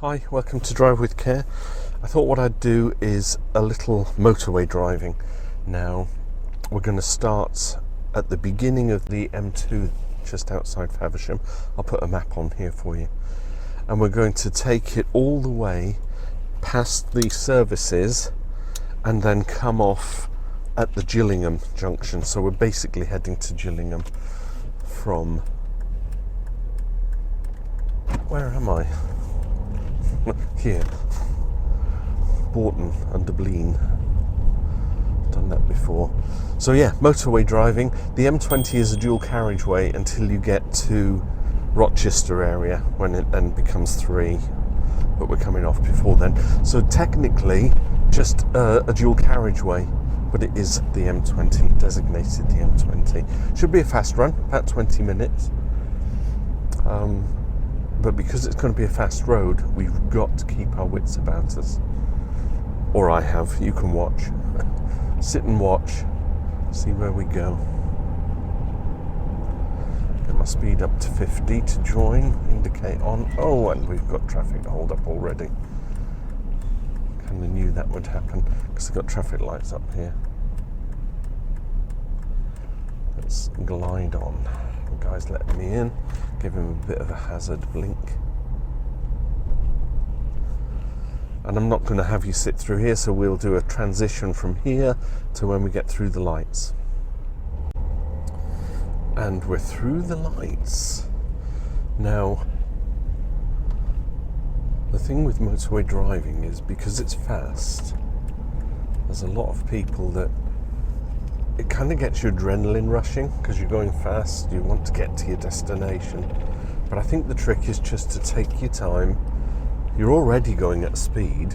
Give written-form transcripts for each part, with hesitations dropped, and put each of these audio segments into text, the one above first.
Hi, welcome to Drive With Care. I thought what I'd do is a little motorway driving. Now, we're going to start at the beginning of the M2 just outside Faversham. I'll put a map on here for you. And we're going to take it all the way past the services and then come off at the Gillingham junction. So we're basically heading to Gillingham from... Where am I? Here, Boughton under Blean. Done that before. So yeah, motorway driving. The M20 is a dual carriageway until you get to Rochester area, when it then becomes 3. But we're coming off before then. So technically, just a dual carriageway, but it is the M20, designated the M20. Should be a fast run, about 20 minutes. But because it's going to be a fast road, we've got to keep our wits about us. Or I have. You can watch. Sit and watch. See where we go. Get my speed up to 50 to join. Indicate on. Oh, and we've got traffic hold up already. Kind of knew that would happen because I've got traffic lights up here. Let's glide on. The guy's letting me in. Give him a bit of a hazard blink. And I'm not going to have you sit through here, so we'll do a transition from here to when we get through the lights. And we're through the lights. Now, the thing with motorway driving is because it's fast, there's a lot of people that it kind of gets your adrenaline rushing because you're going fast, you want to get to your destination. But I think the trick is just to take your time. You're already going at speed,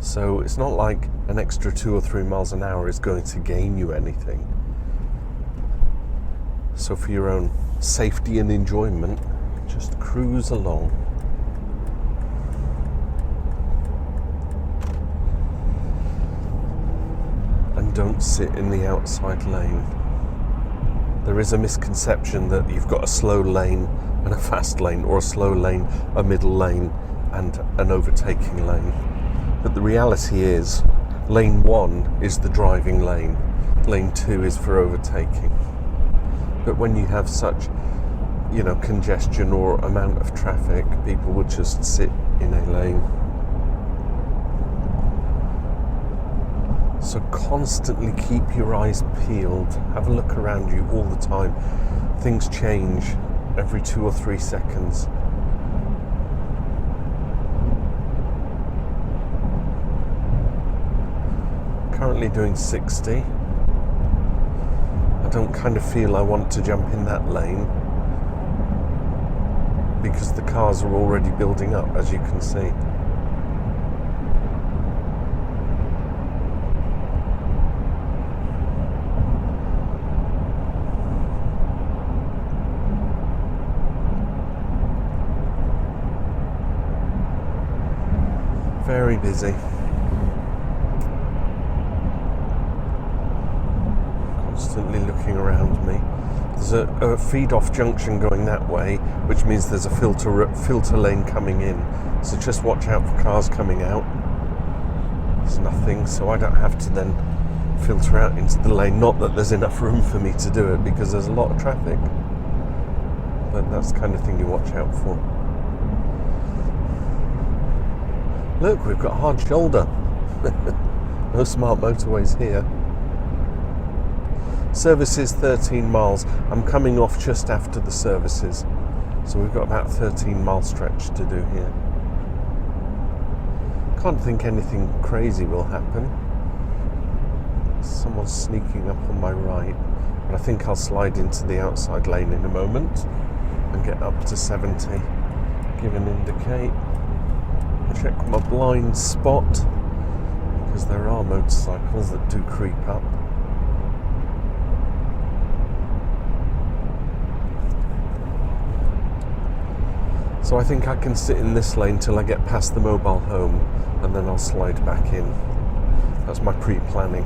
so it's not like an extra 2 or 3 miles an hour is going to gain you anything. So for your own safety and enjoyment, just cruise along. Don't sit in the outside lane. There is a misconception that you've got a slow lane and a fast lane, or a slow lane, a middle lane, and an overtaking lane. But the reality is, lane 1 is the driving lane, lane 2 is for overtaking. But when you have such, congestion or amount of traffic, people would just sit in a lane. So constantly keep your eyes peeled. Have a look around you all the time. Things change every 2 or 3 seconds. Currently doing 60. I don't kind of feel I want to jump in that lane because the cars are already building up, as you can see. Very busy. Constantly looking around me. There's a feed-off junction going that way, which means there's a filter lane coming in. So just watch out for cars coming out. There's nothing, so I don't have to then filter out into the lane. Not that there's enough room for me to do it because there's a lot of traffic. But that's the kind of thing you watch out for. Look, we've got hard shoulder. No smart motorways here. Services 13 miles. I'm coming off just after the services. So we've got about 13-mile stretch to do here. Can't think anything crazy will happen. Someone's sneaking up on my right. But I think I'll slide into the outside lane in a moment and get up to 70. Give an indicate. Check my blind spot because there are motorcycles that do creep up. So I think I can sit in this lane till I get past the mobile home and then I'll slide back in. That's my pre-planning.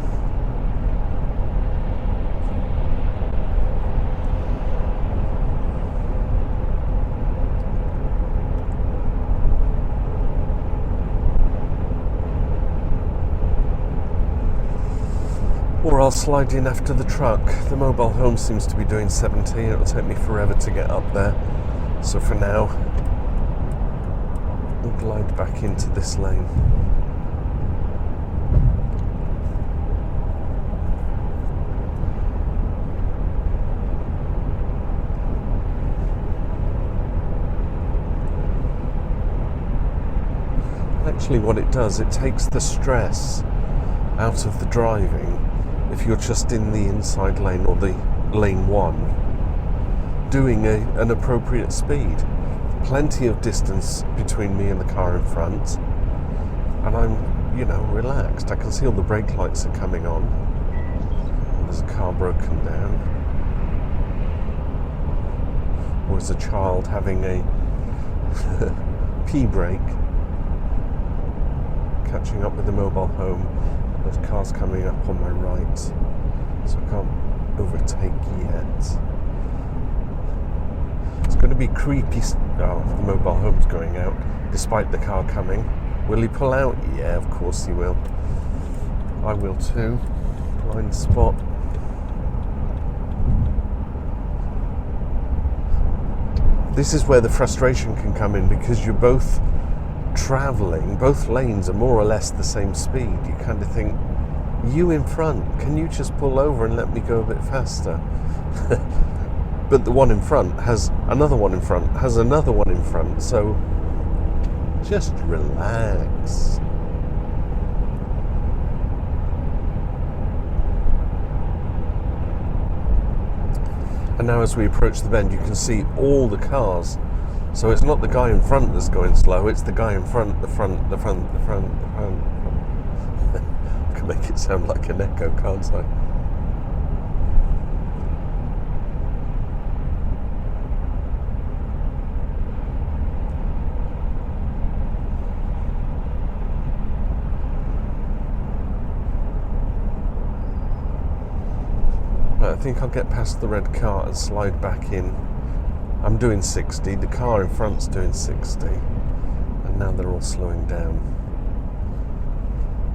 Or I'll slide in after the truck. The mobile home seems to be doing 70. It'll take me forever to get up there. So for now, we'll glide back into this lane. Actually, what it does, it takes the stress out of the driving if you're just in the inside lane or the lane 1 doing an appropriate speed. Plenty of distance between me and the car in front, and I'm, you know, relaxed. I can see all the brake lights are coming on, and there's a car broken down, or there's a child having a pee break, catching up with the mobile home. There's cars coming up on my right, so I can't overtake yet. It's going to be creepy. Oh, the mobile home's going out despite the car coming. Will he pull out? Yeah, of course he will. I will too. Blind spot. This is where the frustration can come in, because you're both travelling, both lanes are more or less the same speed. You kind of think, you in front, can you just pull over and let me go a bit faster? But the one in front has another one in front, has another one in front, so just relax. And now as we approach the bend, you can see all the cars. So it's not the guy in front that's going slow, it's the guy in front, the front, the front, the front, the front. I can make it sound like an echo, can't I? Right, I think I'll get past the red car and slide back in. I'm doing 60, the car in front's doing 60, and now they're all slowing down.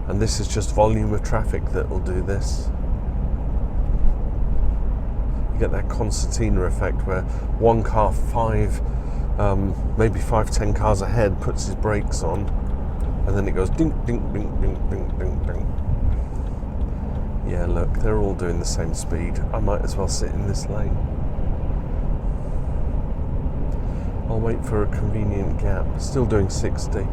And this is just volume of traffic that will do this. You get that Concertina effect where one car maybe 5-10 cars ahead puts his brakes on, and then it goes ding, ding, ding, ding, ding, ding, ding. Yeah, look, they're all doing the same speed. I might as well sit in this lane. I'll wait for a convenient gap. Still doing 60.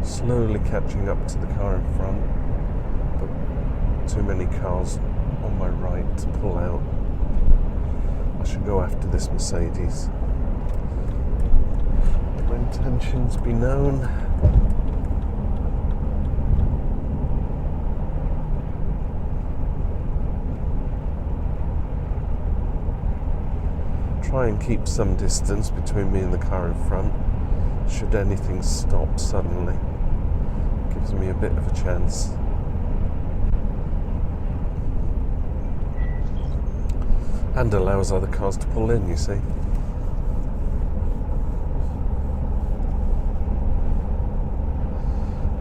Slowly catching up to the car in front, but too many cars on my right to pull out. I should go after this Mercedes. Let my intentions be known. Try and keep some distance between me and the car in front. Should anything stop suddenly, gives me a bit of a chance. And allows other cars to pull in, you see.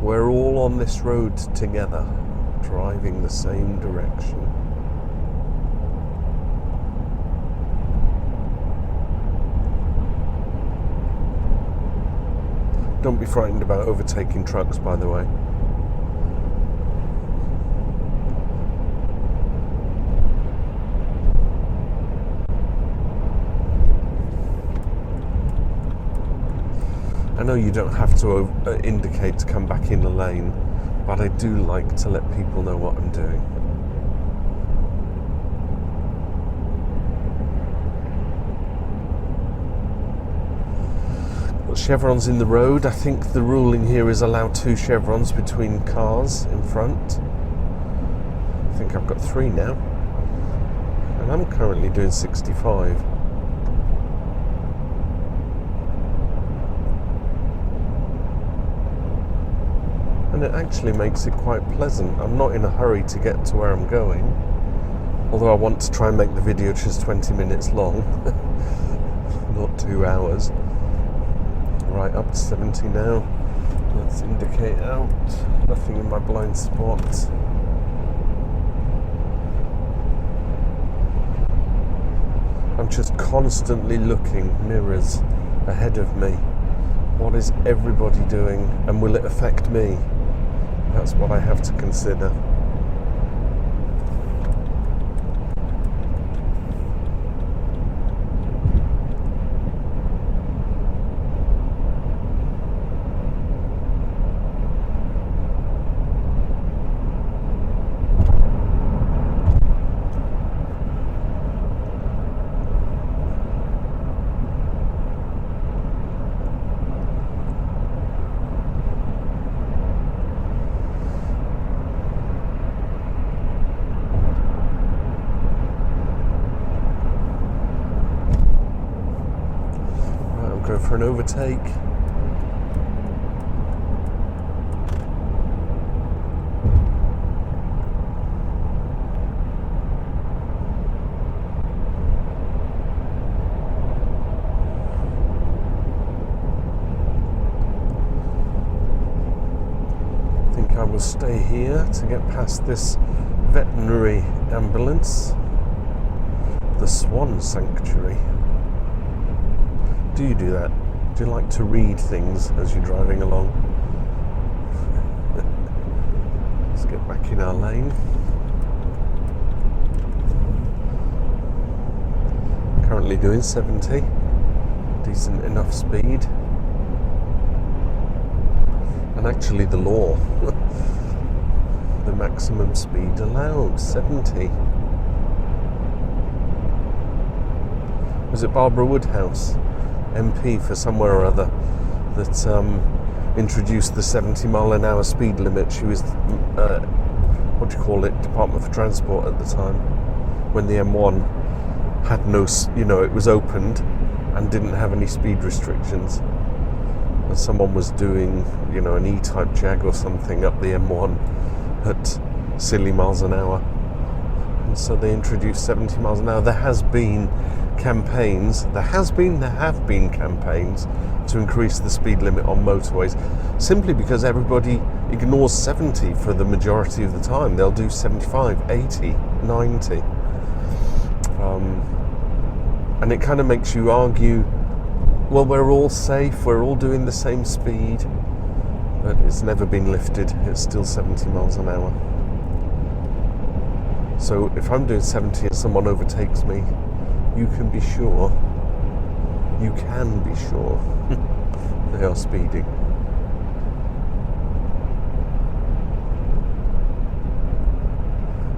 We're all on this road together, driving the same direction. Don't be frightened about overtaking trucks, by the way. I know you don't have to indicate to come back in the lane, but I do like to let people know what I'm doing. Chevrons in the road. I think the ruling here is allow 2 chevrons between cars in front. I think I've got 3 now, and I'm currently doing 65. And it actually makes it quite pleasant. I'm not in a hurry to get to where I'm going, although I want to try and make the video just 20 minutes long, not 2 hours. Right, up to 70 now. Let's indicate out. Nothing in my blind spot. I'm just constantly looking, mirrors ahead of me. What is everybody doing, and will it affect me? That's what I have to consider. Go for an overtake. I think I will stay here to get past this veterinary ambulance, the Swan Sanctuary. Do you do that? Do you like to read things as you're driving along? Let's get back in our lane. Currently doing 70. Decent enough speed. And actually the law. The maximum speed allowed, 70. Was it Barbara Woodhouse, MP for somewhere or other, that introduced the 70 mile an hour speed limit? She was, what do you call it, Department for Transport at the time, when the M1 had no, it was opened and didn't have any speed restrictions. And someone was doing, an E-type Jag or something up the M1 at silly miles an hour. And so they introduced 70 miles an hour. There have been campaigns to increase the speed limit on motorways, simply because everybody ignores 70 for the majority of the time. They'll do 75, 80, 90. And it kind of makes you argue, well, we're all safe, we're all doing the same speed, but it's never been lifted. It's still 70 miles an hour. So if I'm doing 70 and someone overtakes me, you can be sure they are speeding.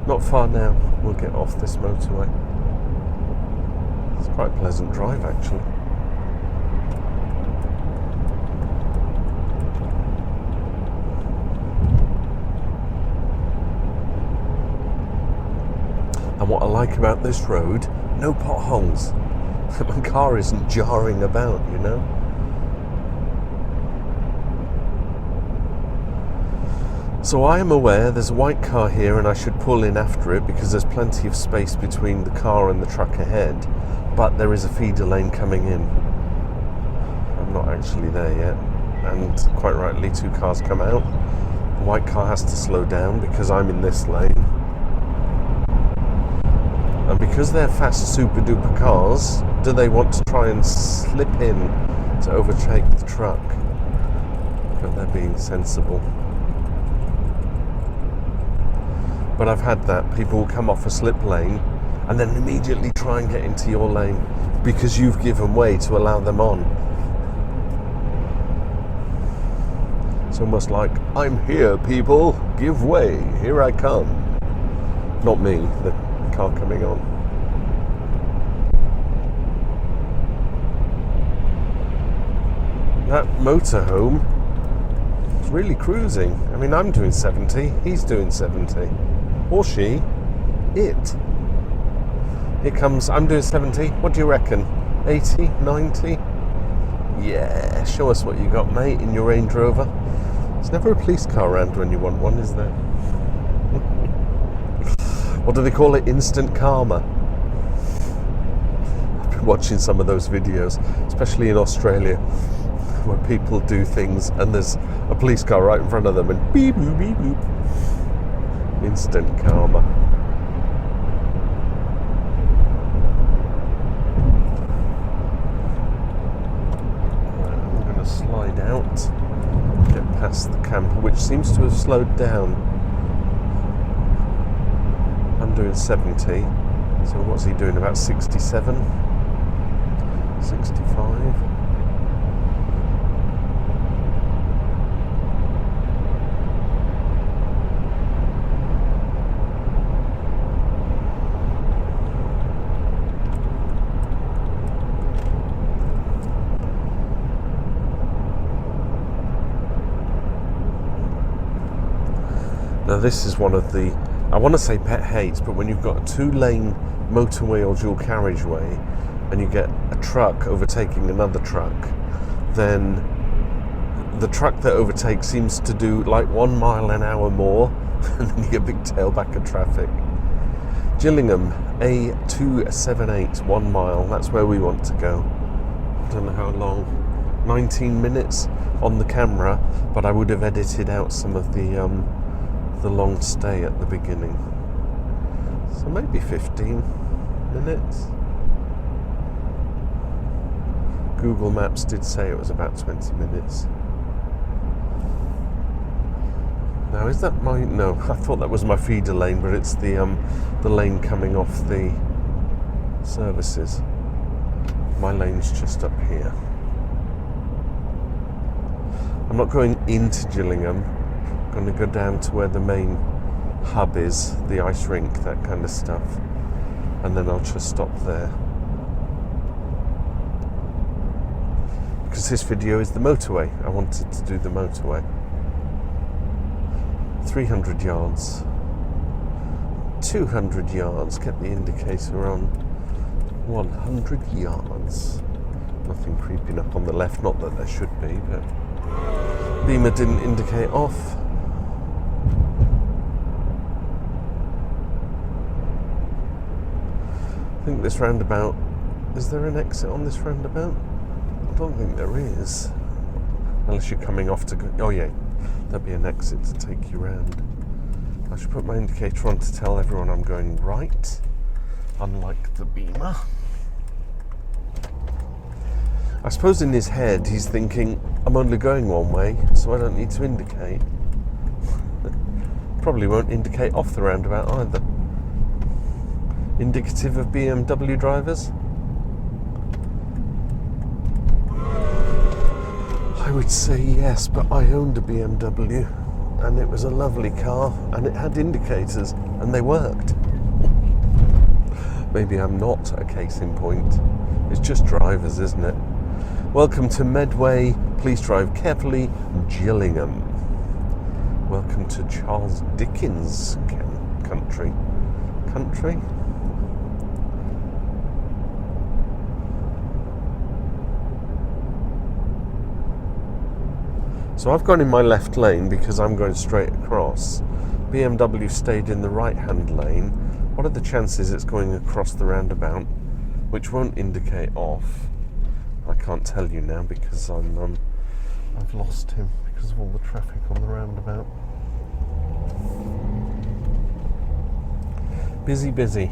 Not far now, we'll get off this motorway. It's quite a pleasant drive, actually. And what I like about this road, no potholes. My car isn't jarring about, So I am aware there's a white car here and I should pull in after it because there's plenty of space between the car and the truck ahead, but there is a feeder lane coming in. I'm not actually there yet, and quite rightly 2 cars come out. The white car has to slow down because I'm in this lane. And because they're fast super duper cars, do they want to try and slip in to overtake the truck? But they're being sensible. But I've had that. People will come off a slip lane and then immediately try and get into your lane because you've given way to allow them on. It's almost like, I'm here, people, give way, here I come. Not me, the car coming on. That motorhome is really cruising. I mean, I'm doing 70, he's doing 70. Or she, it. Here comes, I'm doing 70, what do you reckon? 80, 90? Yeah, show us what you got, mate, in your Range Rover. There's never a police car around when you want one, is there? What do they call it? Instant karma. I've been watching some of those videos, especially in Australia. where people do things and there's a police car right in front of them and beep boop beep boop. Instant karma. Right, I'm going to slide out, get past the camper, which seems to have slowed down. I'm doing 70, so what's he doing, about 67? 65? Now this is one of the, I want to say pet hates, but when you've got a 2-lane motorway or dual carriageway and you get a truck overtaking another truck, then the truck that overtakes seems to do like 1 mile an hour more and then you get a big tailback of traffic. Gillingham A278, 1 mile, that's where we want to go. I don't know how long, 19 minutes on the camera, but I would have edited out some of the long stay at the beginning. So maybe 15 minutes. Google Maps did say it was about 20 minutes. Now is that my, no, I thought that was my feeder lane, but it's the lane coming off the services. My lane's just up here. I'm not going into Gillingham. I'm going to go down to where the main hub is, the ice rink, that kind of stuff, and then I'll just stop there. Because this video is the motorway. I wanted to do the motorway. 300 yards. 200 yards. Get the indicator on. 100 yards. Nothing creeping up on the left, not that there should be, but beamer didn't indicate off. I think this roundabout, is there an exit on this roundabout? I don't think there is. Unless you're coming off to go, oh yeah, there'll be an exit to take you round. I should put my indicator on to tell everyone I'm going right, unlike the beamer. I suppose in his head he's thinking, I'm only going one way, so I don't need to indicate. Probably won't indicate off the roundabout either. Indicative of BMW drivers? I would say yes, but I owned a BMW and it was a lovely car and it had indicators and they worked. Maybe I'm not a case in point. It's just drivers, isn't it? Welcome to Medway. Please drive carefully. Gillingham. Welcome to Charles Dickens country. Country? So I've gone in my left lane because I'm going straight across. BMW stayed in the right-hand lane. What are the chances it's going across the roundabout, which won't indicate off? I can't tell you now because I've lost him because of all the traffic on the roundabout. Busy, busy.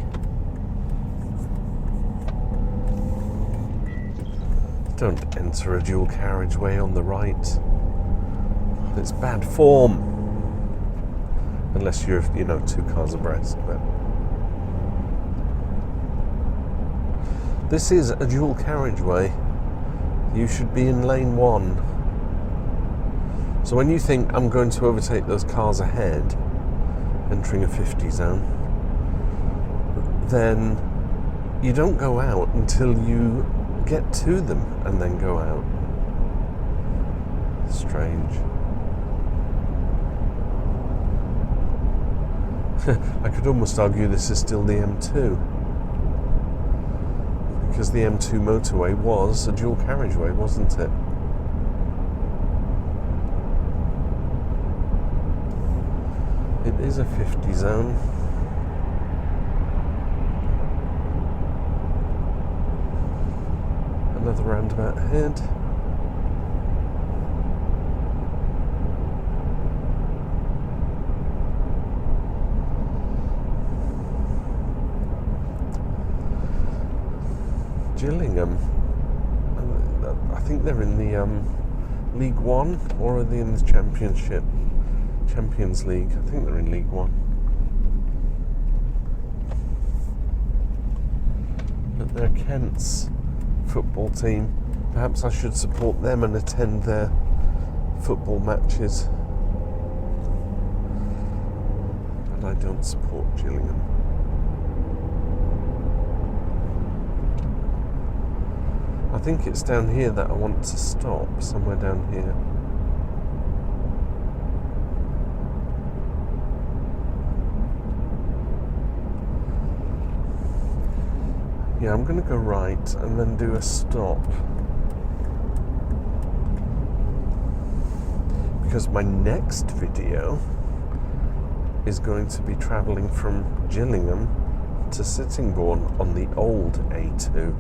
Don't enter a dual carriageway on the right. It's bad form. Unless you're, 2 cars abreast. But this is a dual carriageway. You should be in lane 1. So when you think I'm going to overtake those cars ahead, entering a 50 zone, then you don't go out until you get to them and then go out. Strange. I could almost argue this is still the M2, because the M2 motorway was a dual carriageway, wasn't it? It is a 50 zone. Another roundabout ahead. Gillingham. And I think they're in the League One, or are they in the Championship? Champions League. I think they're in League One. But they're Kent's football team. Perhaps I should support them and attend their football matches. But I don't support Gillingham. I think it's down here that I want to stop, somewhere down here. Yeah, I'm going to go right and then do a stop. Because my next video is going to be travelling from Gillingham to Sittingbourne on the old A2,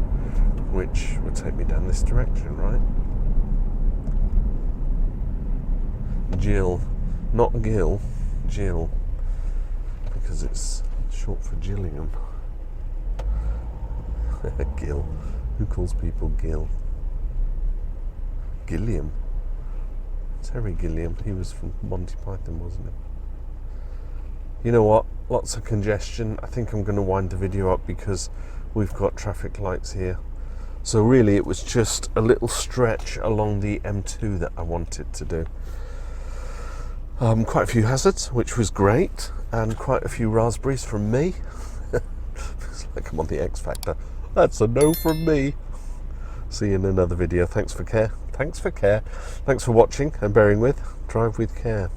which would take me down this direction, right? Jill, not Gill, Jill, because it's short for Gillingham. Gill. Who calls people Gill? Gilliam. Terry Gilliam. He was from Monty Python, wasn't he? You know what? Lots of congestion. I think I'm going to wind the video up because we've got traffic lights here. So really it was just a little stretch along the M2 that I wanted to do. Quite a few hazards, which was great, and quite a few raspberries from me. It's like I'm on the X Factor. That's a no from me. See you in another video. Thanks for care. Thanks for watching and bearing with. Drive with care.